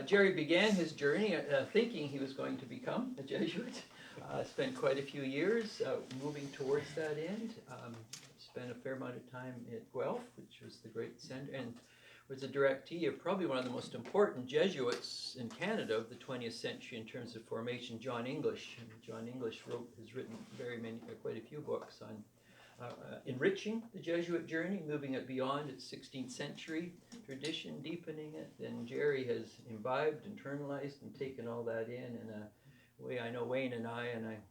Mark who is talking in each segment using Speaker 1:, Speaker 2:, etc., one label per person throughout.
Speaker 1: Gerry began his journey thinking he was going to become a Jesuit. Spent quite a few years moving towards that end. Spent a fair amount of time at Guelph, which was the great center, and was a directee of probably one of the most important Jesuits in Canada of the 20th century in terms of formation, John English. And John English has written quite a few books on enriching the Jesuit journey, moving it beyond its 16th century tradition, deepening it. And Gerry has imbibed, internalized, and taken all that in a way I know Wayne and I'm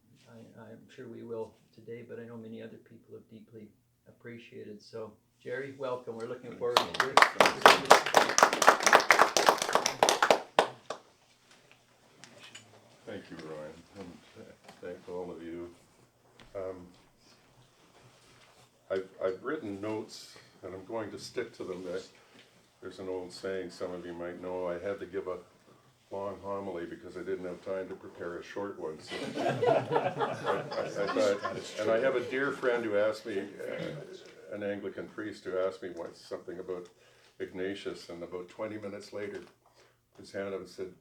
Speaker 1: sure we will today, but I know many other people have deeply appreciated. So, Gerry, welcome. We're looking forward to it.
Speaker 2: Thank you, Ryan, and thank all of you. I've written notes, and I'm going to stick to them. There's an old saying some of you might know. I had to give a long homily because I didn't have time to prepare a short one. So I thought, and I have a dear friend who asked me, an Anglican priest who asked me once something about Ignatius, and about 20 minutes later, his hand up and said,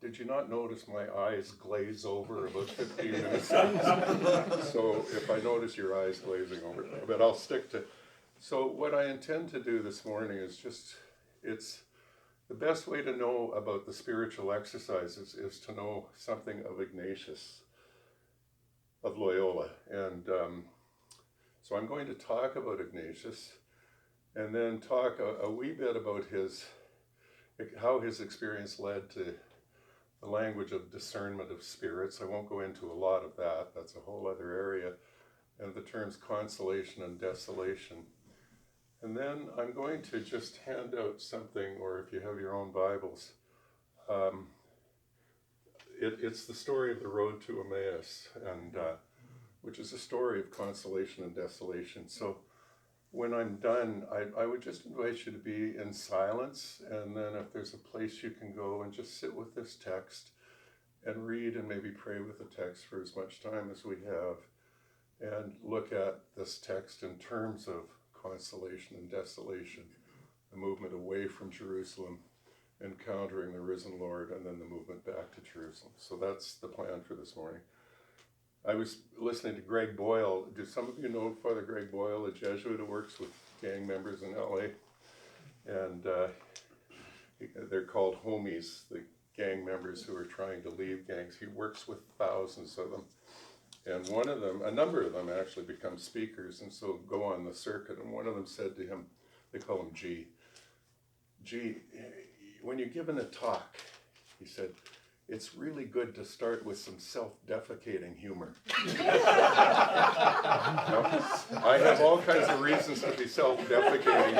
Speaker 2: "Did you not notice my eyes glaze over about 15 minutes?" So if I notice your eyes glazing over, but I'll stick to. So what I intend to do this morning is it's the best way to know about the spiritual exercises is to know something of Ignatius of Loyola. And so I'm going to talk about Ignatius and then talk a wee bit about how his experience led to the language of discernment of spirits. I won't go into a lot of that. That's a whole other area. And the terms consolation and desolation. And then I'm going to just hand out something, or if you have your own Bibles, it's the story of the road to Emmaus, and which is a story of consolation and desolation. So when I'm done, I would just invite you to be in silence, and then if there's a place you can go and just sit with this text and read and maybe pray with the text for as much time as we have, and look at this text in terms of consolation and desolation, the movement away from Jerusalem, encountering the risen Lord, and then the movement back to Jerusalem. So that's the plan for this morning. I was listening to Greg Boyle. Do some of you know Father Greg Boyle, a Jesuit who works with gang members in LA? And they're called homies, the gang members who are trying to leave gangs. He works with thousands of them. And a number of them actually become speakers and so go on the circuit. And one of them said to him, they call him G, when you're given a talk, he said, it's really good to start with some self-defecating humor. I have all kinds of reasons to be self-defecating,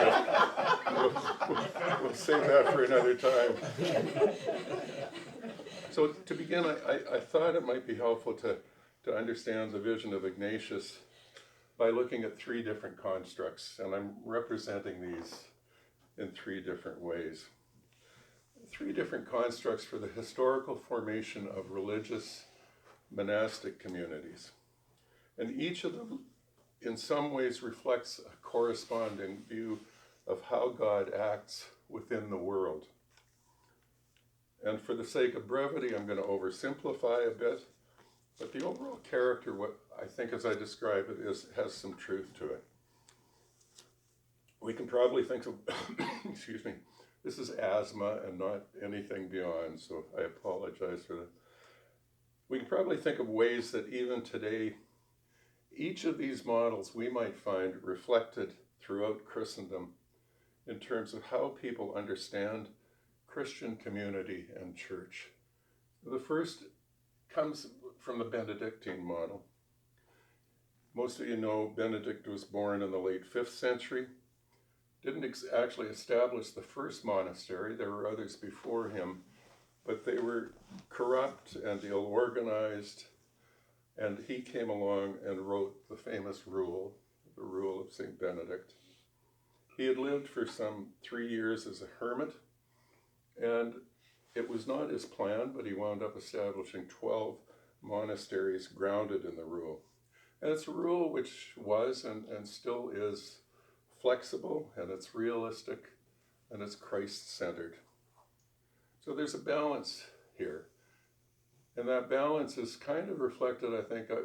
Speaker 2: but we'll save that for another time. So to begin, I thought it might be helpful to understand the vision of Ignatius by looking at three different constructs, and I'm representing these in three different ways. Three different constructs for the historical formation of religious monastic communities. And each of them in some ways reflects a corresponding view of how God acts within the world. And for the sake of brevity, I'm going to oversimplify a bit, but the overall character, what I think as I describe it, has some truth to it. We can probably think of, excuse me, this is asthma and not anything beyond, so I apologize for that. We can probably think of ways that even today, each of these models we might find reflected throughout Christendom in terms of how people understand Christian community and church. The first comes from the Benedictine model. Most of you know Benedict was born in the late 5th century. Didn't actually establish the first monastery. There were others before him, but they were corrupt and ill-organized, and he came along and wrote the famous rule, the Rule of St. Benedict. He had lived for some 3 years as a hermit, and it was not his plan, but he wound up establishing 12 monasteries grounded in the rule. And it's a rule which was and still is flexible, and it's realistic, and it's Christ-centered. So there's a balance here. And that balance is kind of reflected, I think, I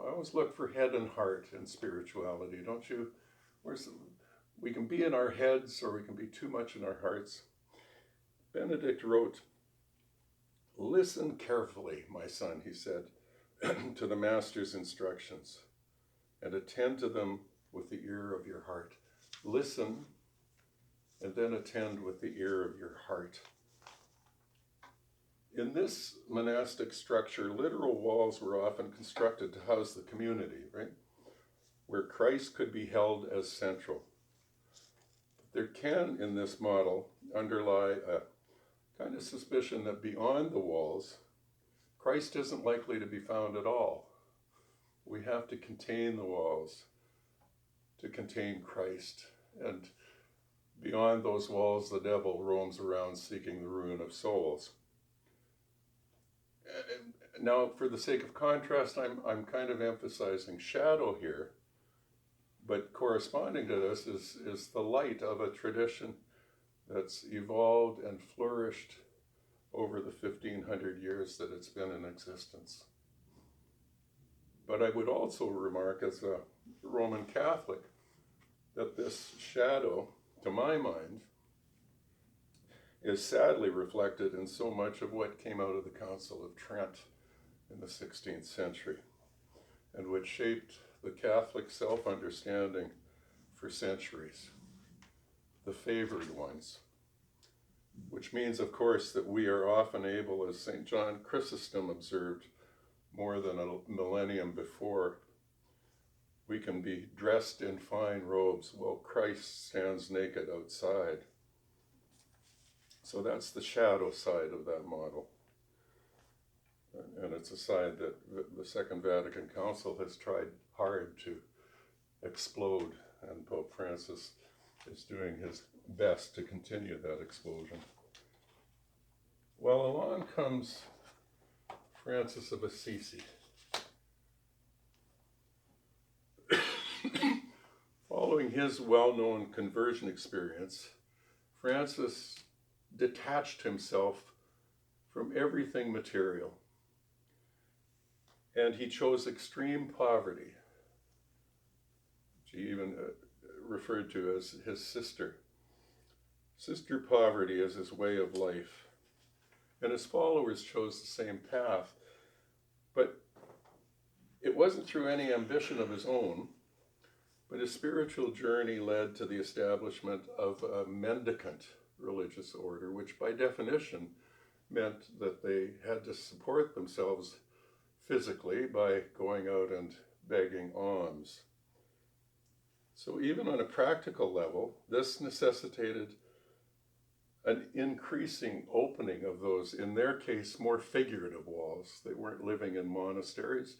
Speaker 2: always look for head and heart in spirituality, don't you? We can be in our heads or we can be too much in our hearts. Benedict wrote, "Listen carefully, my son," he said, "to the master's instructions, and attend to them with the ear of your heart." Listen, and then attend with the ear of your heart. In this monastic structure, literal walls were often constructed to house the community, right? Where Christ could be held as central. There can, in this model, underlie a kind of suspicion that beyond the walls, Christ isn't likely to be found at all. We have to contain the walls to contain Christ. And beyond those walls, the devil roams around seeking the ruin of souls. Now, for the sake of contrast, I'm kind of emphasizing shadow here, but corresponding to this is the light of a tradition that's evolved and flourished over the 1500 years that it's been in existence. But I would also remark, as a Roman Catholic, that this shadow, to my mind, is sadly reflected in so much of what came out of the Council of Trent in the 16th century, and which shaped the Catholic self-understanding for centuries, the favored ones, which means, of course, that we are often able, as St. John Chrysostom observed more than a millennium before, we can be dressed in fine robes while Christ stands naked outside. So that's the shadow side of that model. And it's a side that the Second Vatican Council has tried hard to explode, and Pope Francis is doing his best to continue that explosion. Well, along comes Francis of Assisi. Following his well-known conversion experience, Francis detached himself from everything material, and he chose extreme poverty, which he even referred to as his sister poverty as his way of life. And his followers chose the same path, but it wasn't through any ambition of his own, but his spiritual journey led to the establishment of a mendicant religious order, which by definition meant that they had to support themselves physically by going out and begging alms. So even on a practical level, this necessitated an increasing opening of those, in their case, more figurative walls. They weren't living in monasteries,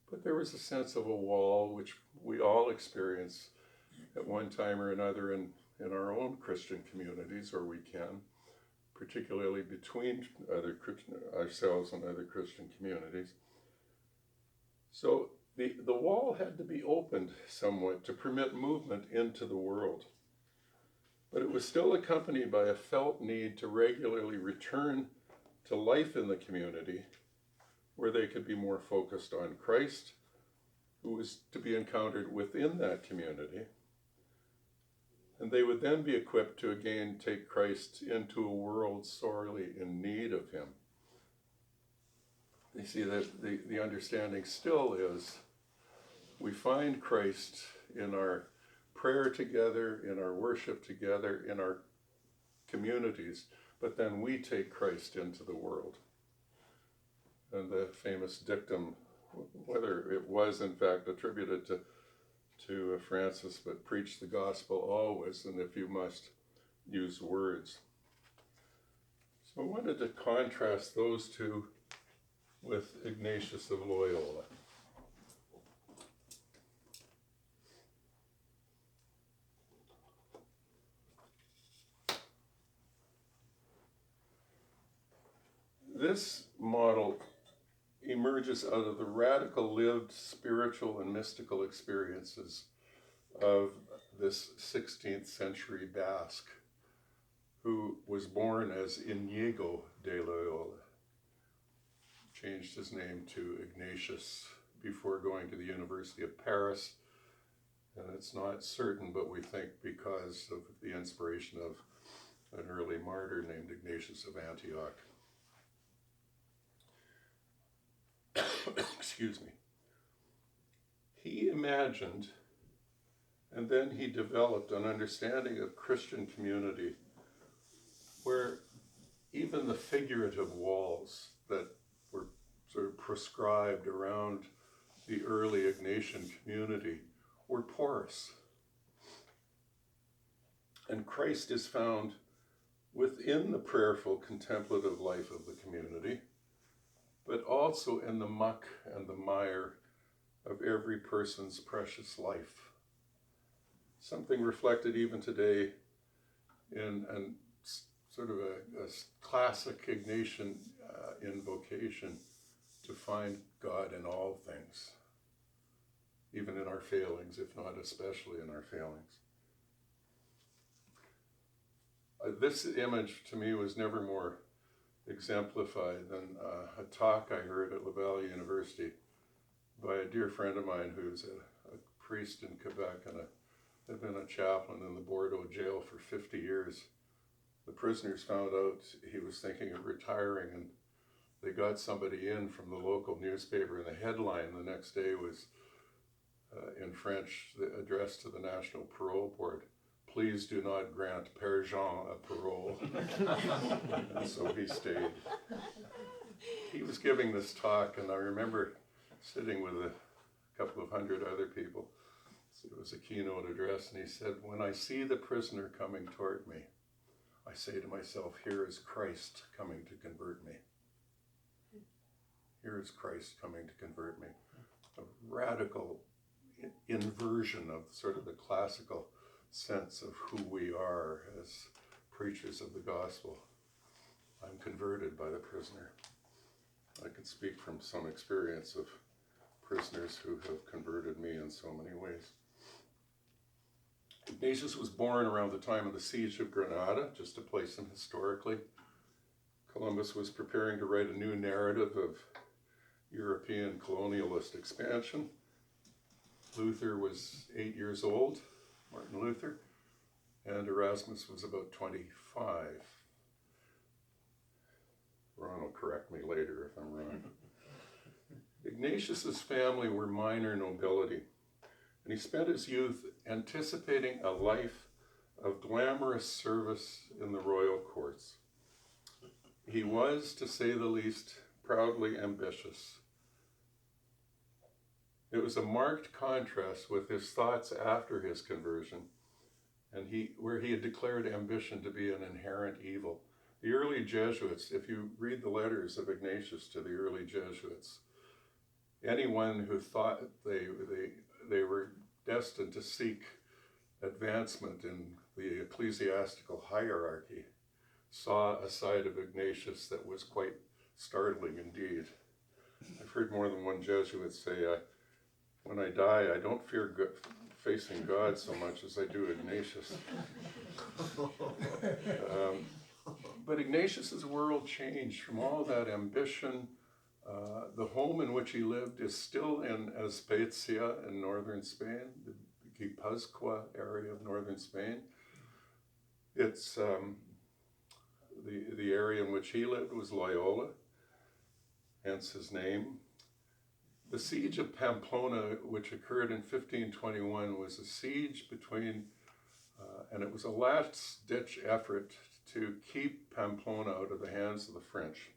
Speaker 2: but there was a sense of a wall which we all experience at one time or another in our own Christian communities, or we can, particularly between ourselves and other Christian communities. So the wall had to be opened somewhat to permit movement into the world. But it was still accompanied by a felt need to regularly return to life in the community, where they could be more focused on Christ, who was to be encountered within that community. And they would then be equipped to again take Christ into a world sorely in need of him. You see that the understanding still is we find Christ in our prayer together, in our worship together, in our communities, but then we take Christ into the world. And the famous dictum, whether it was in fact attributed to Francis, but preach the gospel always, and if you must, use words. So I wanted to contrast those two with Ignatius of Loyola. This model emerges out of the radical lived spiritual and mystical experiences of this 16th century Basque, who was born as Inigo de Loyola, changed his name to Ignatius before going to the University of Paris. And it's not certain, but we think because of the inspiration of an early martyr named Ignatius of Antioch. Excuse me. He imagined, and then he developed an understanding of Christian community where even the figurative walls that were sort of prescribed around the early Ignatian community were porous. And Christ is found within the prayerful, contemplative life of the community, but also in the muck and the mire of every person's precious life. Something reflected even today in sort of a classic Ignatian invocation to find God in all things, even in our failings, if not especially in our failings. This image to me was never more exemplified than a talk I heard at Laval University by a dear friend of mine who's a priest in Quebec and had been a chaplain in the Bordeaux jail for 50 years. The prisoners found out he was thinking of retiring, and they got somebody in from the local newspaper, and the headline the next day was in French, addressed to the National Parole Board: "Please do not grant Père Jean a parole." And so he stayed. He was giving this talk, and I remember sitting with a couple of hundred other people. So it was a keynote address, and he said, "When I see the prisoner coming toward me, I say to myself, here is Christ coming to convert me. Here is Christ coming to convert me." A radical inversion of sort of the classical sense of who we are as preachers of the gospel. I'm converted by the prisoner. I can speak from some experience of prisoners who have converted me in so many ways. Ignatius was born around the time of the siege of Granada, just to place him historically. Columbus was preparing to write a new narrative of European colonialist expansion. Luther was 8 years old, Martin Luther, and Erasmus was about 25. Ron will correct me later if I'm wrong. Ignatius's family were minor nobility, and he spent his youth anticipating a life of glamorous service in the royal courts. He was, to say the least, proudly ambitious. It was a marked contrast with his thoughts after his conversion, and where he had declared ambition to be an inherent evil. The early Jesuits, if you read the letters of Ignatius to the early Jesuits, anyone who thought they were destined to seek advancement in the ecclesiastical hierarchy saw a side of Ignatius that was quite startling indeed. I've heard more than one Jesuit say, when I die, I don't fear facing God so much as I do Ignatius. But Ignatius's world changed from all that ambition. The home in which he lived is still in Spezia in northern Spain, the Guipúzcoa area of northern Spain. It's the area in which he lived was Loyola, hence his name. The siege of Pamplona, which occurred in 1521, was a siege between, and it was a last-ditch effort to keep Pamplona out of the hands of the French.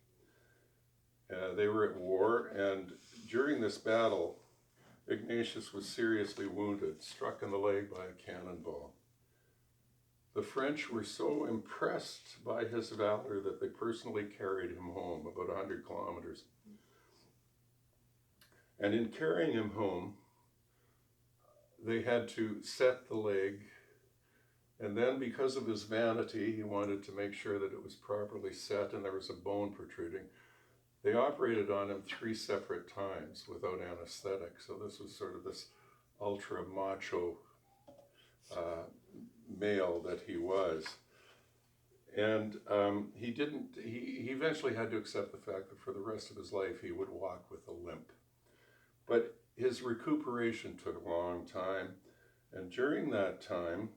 Speaker 2: They were at war, and during this battle, Ignatius was seriously wounded, struck in the leg by a cannonball. The French were so impressed by his valor that they personally carried him home, about 100 kilometers. And in carrying him home, they had to set the leg, and then because of his vanity, he wanted to make sure that it was properly set and there was a bone protruding. They operated on him 3 separate times without anesthetic, so this was sort of this ultra macho male that he was. And he eventually had to accept the fact that for the rest of his life he would walk with a limp. But his recuperation took a long time, and during that time,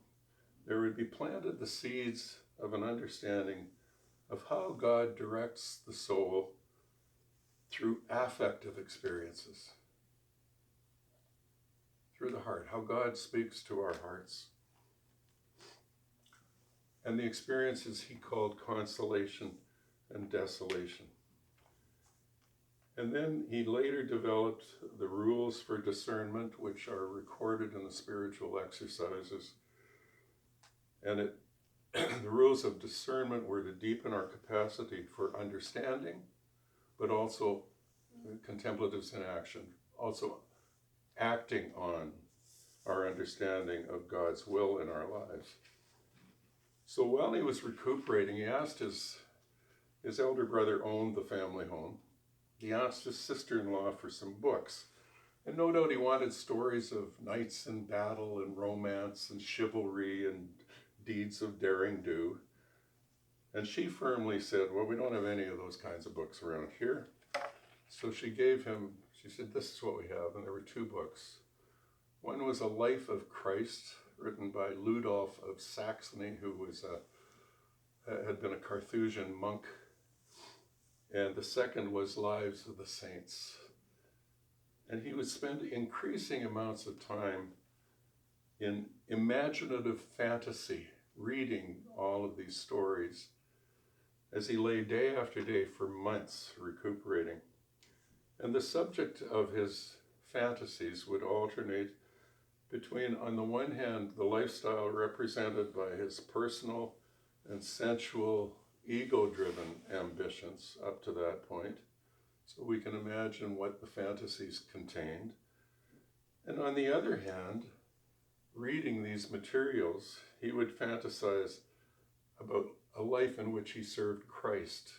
Speaker 2: there would be planted the seeds of an understanding of how God directs the soul through affective experiences, through the heart, how God speaks to our hearts. And the experiences he called consolation and desolation. And then he later developed the rules for discernment, which are recorded in the spiritual exercises. And the rules of discernment were to deepen our capacity for understanding, but also contemplatives in action, also acting on our understanding of God's will in our lives. So while he was recuperating, he asked his elder brother owned the family home. He asked his sister-in-law for some books. And no doubt he wanted stories of knights in battle and romance and chivalry and deeds of daring do. And she firmly said, well, we don't have any of those kinds of books around here. So she said, this is what we have. And there were two books. One was A Life of Christ, written by Ludolf of Saxony, who had been a Carthusian monk. And the second was Lives of the Saints. And he would spend increasing amounts of time in imaginative fantasy, reading all of these stories, as he lay day after day for months recuperating. And the subject of his fantasies would alternate between, on the one hand, the lifestyle represented by his personal and sensual, ego-driven ambitions up to that point, so we can imagine what the fantasies contained. And on the other hand, reading these materials, he would fantasize about a life in which he served Christ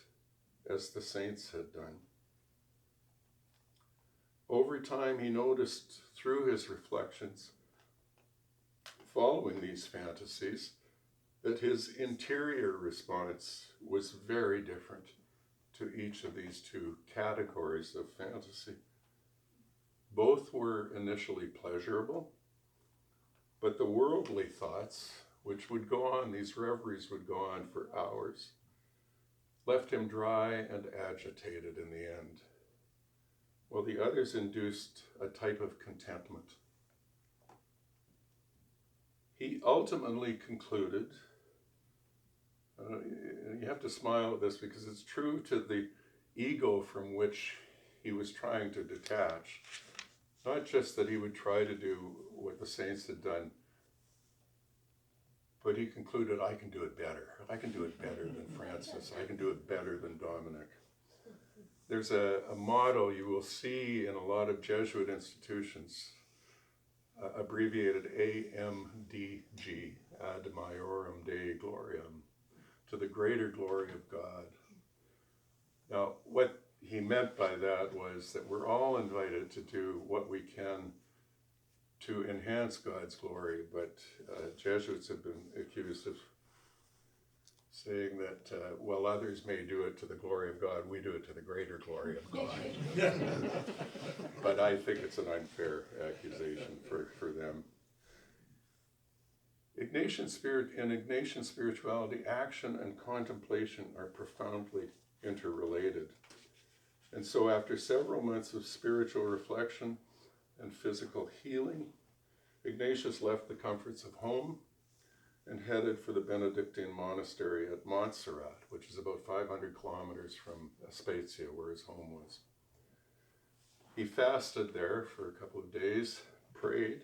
Speaker 2: as the saints had done. Over time, he noticed through his reflections, following these fantasies, that his interior response was very different to each of these two categories of fantasy. Both were initially pleasurable, but the worldly thoughts, which would go on, these reveries would go on for hours, left him dry and agitated in the end, while the others induced a type of contentment. He ultimately concluded, you have to smile at this because it's true to the ego from which he was trying to detach. Not just that he would try to do what the saints had done, but he concluded, I can do it better. I can do it better than Francis. I can do it better than Dominic. There's a motto you will see in a lot of Jesuit institutions, abbreviated AMDG, Ad Maiorem Dei Gloriam, to the greater glory of God. Now, what he meant by that was that we're all invited to do what we can to enhance God's glory, but Jesuits have been accused of saying that, well, others may do it to the glory of God, we do it to the greater glory of God. But I think it's an unfair accusation for them. In Ignatian spirituality, action and contemplation are profoundly interrelated. And so after several months of spiritual reflection and physical healing, Ignatius left the comforts of home and headed for the Benedictine monastery at Montserrat, which is about 500 kilometers from Spezia, where his home was. He fasted there for a couple of days, prayed,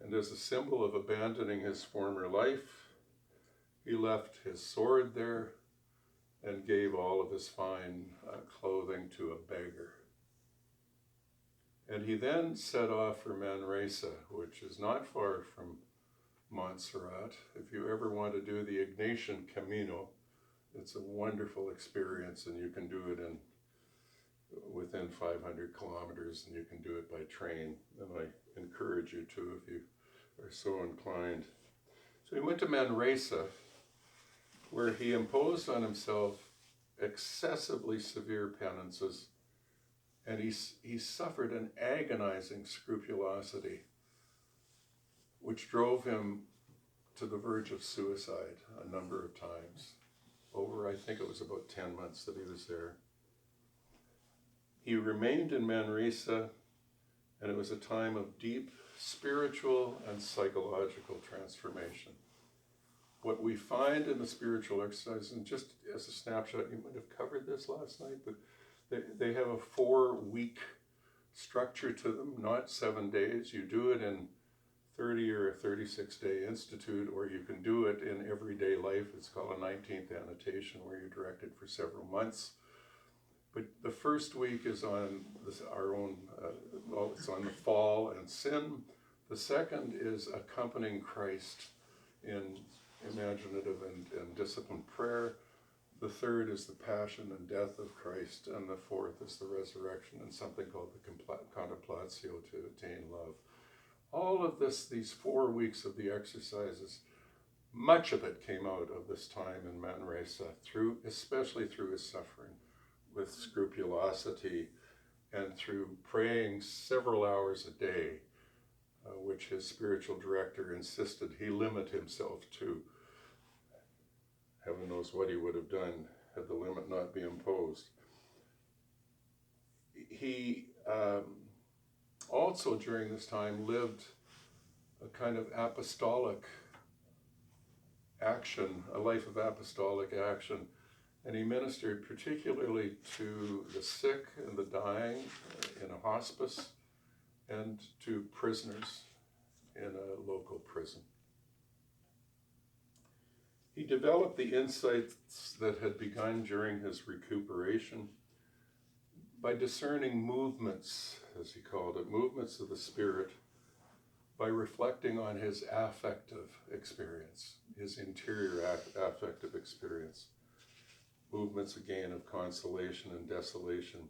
Speaker 2: and as a symbol of abandoning his former life, he left his sword there and gave all of his fine clothing to a beggar. And he then set off for Manresa, which is not far from Montserrat. If you ever want to do the Ignatian Camino, it's a wonderful experience, and you can do it within 500 kilometers, and you can do it by train. And I encourage you to if you are so inclined. So he went to Manresa, where he imposed on himself excessively severe penances, and he suffered an agonizing scrupulosity, which drove him to the verge of suicide a number of times. Over, I think it was about 10 months that he was there. He remained in Manresa, and it was a time of deep spiritual and psychological transformation. What we find in the spiritual exercises, and just as a snapshot, you might have covered this last night, but they have a 4-week structure to them, not 7 days. You do it in 30 or a 36-day institute, or you can do it in everyday life. It's called a 19th annotation, where you're directed for several months. But the first week is on our own, it's on the fall and sin. The second is accompanying Christ in imaginative and disciplined prayer. The third is the passion and death of Christ. And the fourth is the resurrection and something called the Contemplatio, to attain love. All of this, these 4 weeks of the exercises, much of it came out of this time in Manresa, especially through his suffering with scrupulosity and through praying several hours a day, which his spiritual director insisted he limit himself to. Heaven knows what he would have done had the limit not been imposed. He also during this time lived a kind of apostolic action, a life of apostolic action, and he ministered particularly to the sick and the dying in a hospice and to prisoners in a local prison. He developed the insights that had begun during his recuperation by discerning movements, as he called it, movements of the spirit, by reflecting on his affective experience, his interior affective experience. Movements again of consolation and desolation.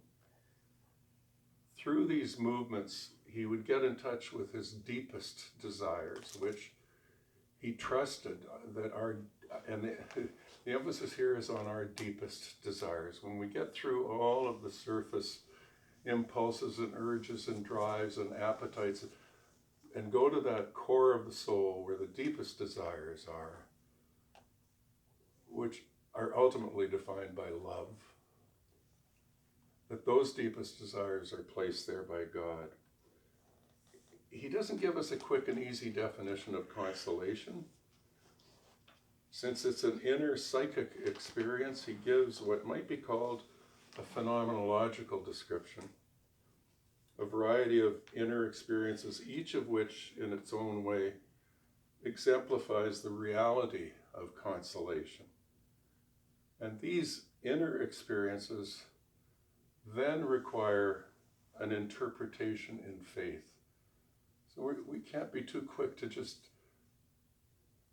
Speaker 2: Through these movements, he would get in touch with his deepest desires, which he trusted that and the emphasis here is on our deepest desires. When we get through all of the surface impulses and urges and drives and appetites and go to that core of the soul where the deepest desires are, which are ultimately defined by love, that those deepest desires are placed there by God. He doesn't give us a quick and easy definition of consolation. Since it's an inner psychic experience, he gives what might be called a phenomenological description, a variety of inner experiences, each of which in its own way exemplifies the reality of consolation. And these inner experiences then require an interpretation in faith. So we can't be too quick to just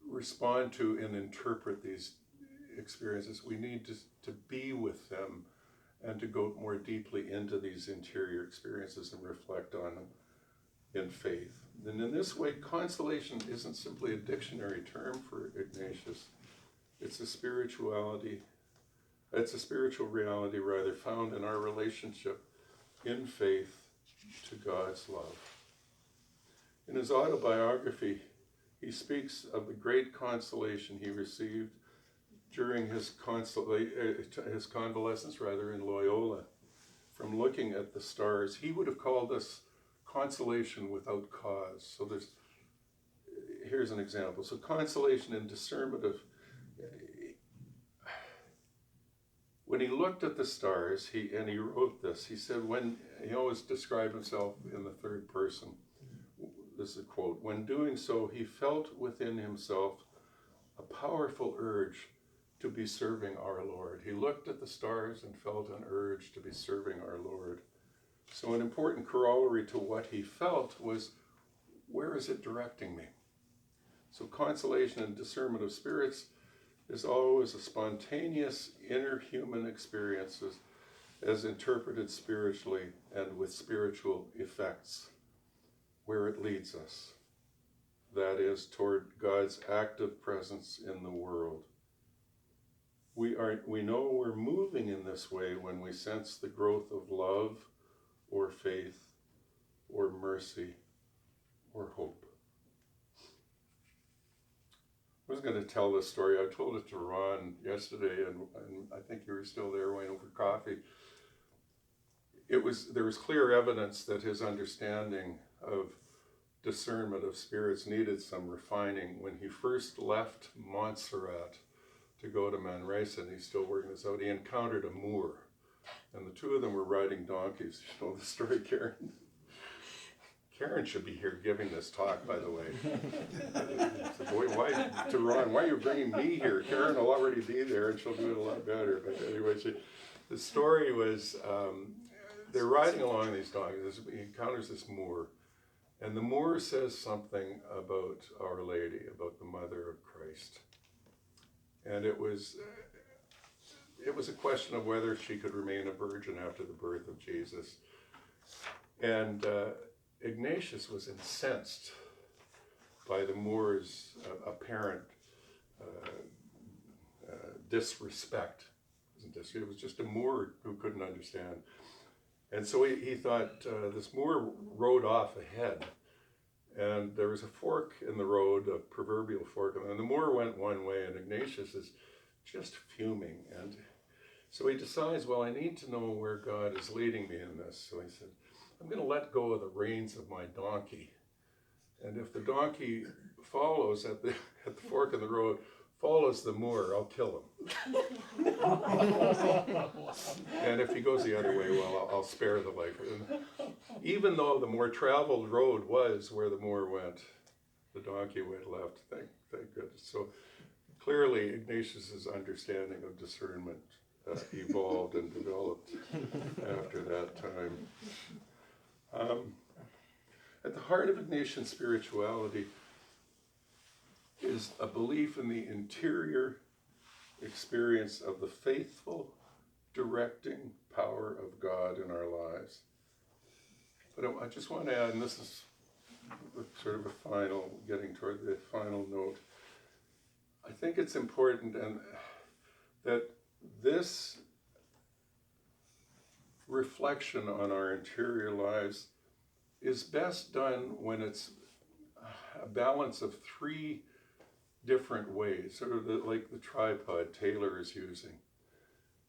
Speaker 2: respond to and interpret these experiences. We need to be with them and to go more deeply into these interior experiences and reflect on them in faith. And in this way, consolation isn't simply a dictionary term for Ignatius. It's a spiritual reality rather, found in our relationship in faith to God's love. In his autobiography, he speaks of the great consolation he received during his convalescence in Loyola, from looking at the stars. He would have called this consolation without cause. So here's an example. So consolation and discernative. When he looked at the stars, he wrote this. He said, when he always described himself in the third person. This is a quote. When doing so, he felt within himself a powerful urge to be serving our Lord. He looked at the stars and felt an urge to be serving our Lord. So an important corollary to what he felt was, where is it directing me? So consolation and discernment of spirits is always a spontaneous inner human experiences as interpreted spiritually and with spiritual effects, where it leads us. That is, toward God's active presence in the world. we know we're moving in this way when we sense the growth of love or faith or mercy or hope. I was going to tell this story. I told it to Ron yesterday, and I think you were still there waiting for coffee. There was clear evidence that his understanding of discernment of spirits needed some refining. When he first left Montserrat to go to Manresa, and he's still working this out, he encountered a Moor, and the two of them were riding donkeys. You know the story, Karen? Karen should be here giving this talk, by the way. So, boy, to Ron, why are you bringing me here? Karen will already be there, and she'll do it a lot better. But anyway, the story was, they're riding along these donkeys. He encounters this Moor, and the Moor says something about Our Lady, about the Mother of Christ. And it was a question of whether she could remain a virgin after the birth of Jesus. And Ignatius was incensed by the Moor's apparent disrespect. It was just a Moor who couldn't understand. And so he thought this Moor rode off ahead, and there was a fork in the road, a proverbial fork, and the Moor went one way, and Ignatius is just fuming. And so he decides, well, I need to know where God is leading me in this. So he said, I'm going to let go of the reins of my donkey. And if the donkey follows at the fork in the road, follows the Moor, I'll kill him. And if he goes the other way, well, I'll spare the life. And even though the more traveled road was where the Moor went, the donkey went left. Thank goodness. So clearly, Ignatius's understanding of discernment evolved and developed after that time. At the heart of Ignatian spirituality is a belief in the interior experience of the faithful, directing power of God in our lives. But I just want to add, and this is sort of a final, getting toward the final note, I think it's important and that this reflection on our interior lives is best done when it's a balance of three different ways, sort of like the tripod Taylor is using.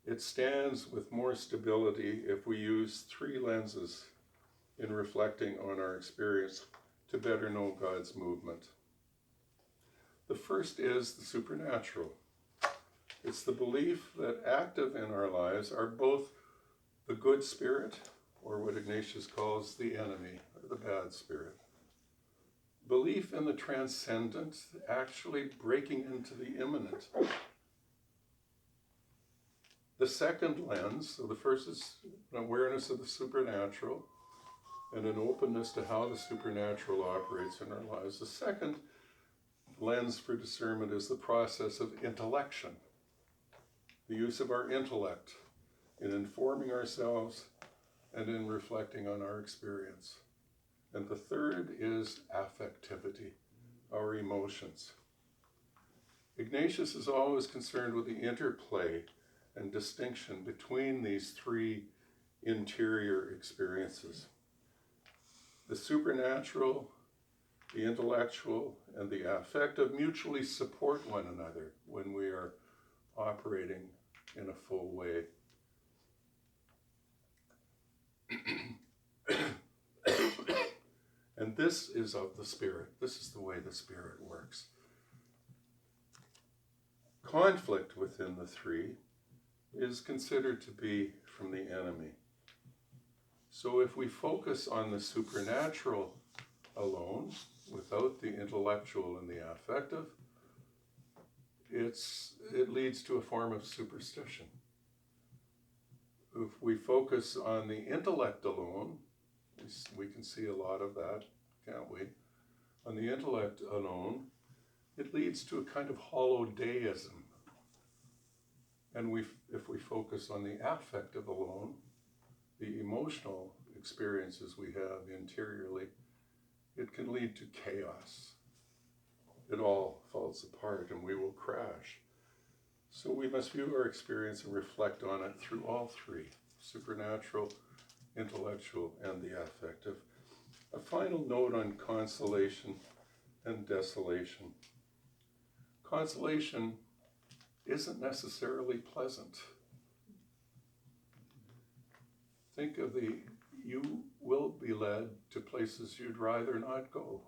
Speaker 2: It stands with more stability if we use three lenses in reflecting on our experience to better know God's movement. The first is the supernatural. It's the belief that active in our lives are both the good spirit, or what Ignatius calls the enemy, or the bad spirit. Belief in the transcendent, actually breaking into the immanent. The second lens, so the first is an awareness of the supernatural and an openness to how the supernatural operates in our lives. The second lens for discernment is the process of intellection, the use of our intellect in informing ourselves and in reflecting on our experience. And the third is affectivity, our emotions. Ignatius is always concerned with the interplay and distinction between these three interior experiences. The supernatural, the intellectual, and the affective mutually support one another when we are operating in a full way. And this is of the Spirit. This is the way the Spirit works. Conflict within the three is considered to be from the enemy. So if we focus on the supernatural alone, without the intellectual and the affective, it leads to a form of superstition. If we focus on the intellect alone, we can see a lot of that, can't we? On the intellect alone, it leads to a kind of hollow deism. And if we focus on the affective alone, the emotional experiences we have interiorly, it can lead to chaos. It all falls apart and we will crash. So we must view our experience and reflect on it through all three: supernatural, intellectual, and the affective. A final note on consolation and desolation. Consolation isn't necessarily pleasant. Think of you will be led to places you'd rather not go.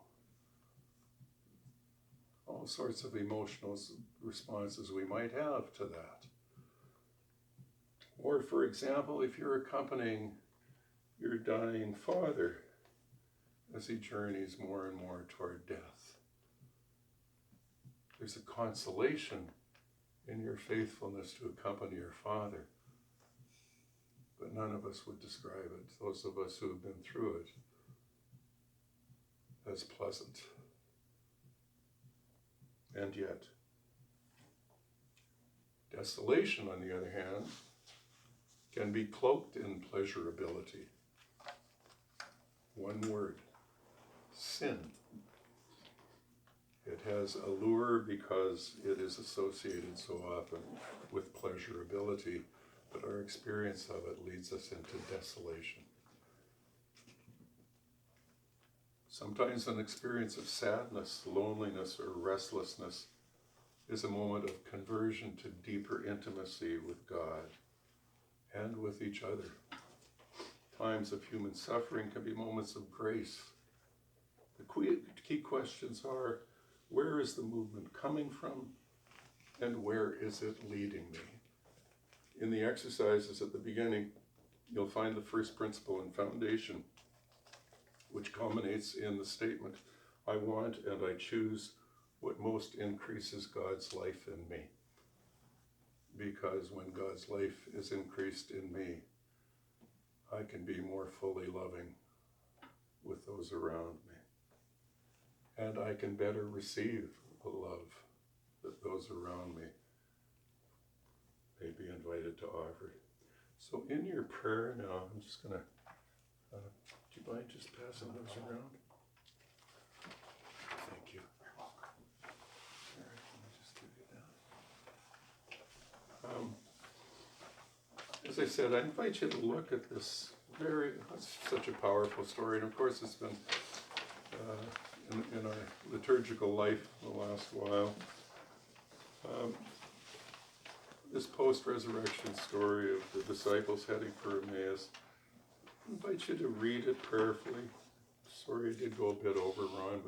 Speaker 2: All sorts of emotional responses we might have to that. Or, for example, if you're accompanying your dying father as he journeys more and more toward death, there's a consolation in your faithfulness to accompany your father. But none of us would describe it, those of us who have been through it, as pleasant. And yet, desolation, on the other hand, can be cloaked in pleasurability. One word: sin. It has allure because it is associated so often with pleasurability, but our experience of it leads us into desolation. Sometimes an experience of sadness, loneliness, or restlessness is a moment of conversion to deeper intimacy with God and with each other. Times of human suffering can be moments of grace. The key questions are: where is the movement coming from, and where is it leading me? In the exercises at the beginning, you'll find the first principle and foundation, which culminates in the statement, I want and I choose what most increases God's life in me. Because when God's life is increased in me, I can be more fully loving with those around me. And I can better receive the love that those around me may be invited to offer. So in your prayer now, I'm just going to, do you mind just passing those around? Thank you. All right, let me just give you that. As I said, I invite you to look at this it's such a powerful story, and of course it's been in our liturgical life the last while. This post-resurrection story of the disciples heading for Emmaus, I invite you to read it prayerfully. Sorry I did go a bit over, Ron,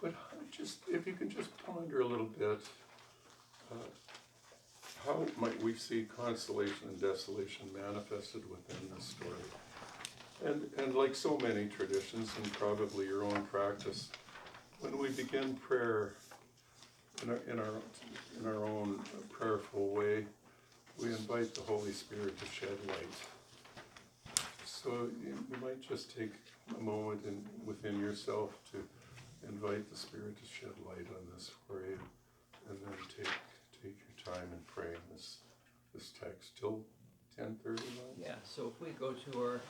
Speaker 2: but just if you can just ponder a little bit, how might we see consolation and desolation manifested within this story? And like so many traditions, and probably your own practice, when we begin prayer in our own prayerful way, we invite the Holy Spirit to shed light. So you might just take a moment within yourself to invite the Spirit to shed light on this for you, and then take your time in praying this text till 10:30.
Speaker 1: Yeah, so if we go to our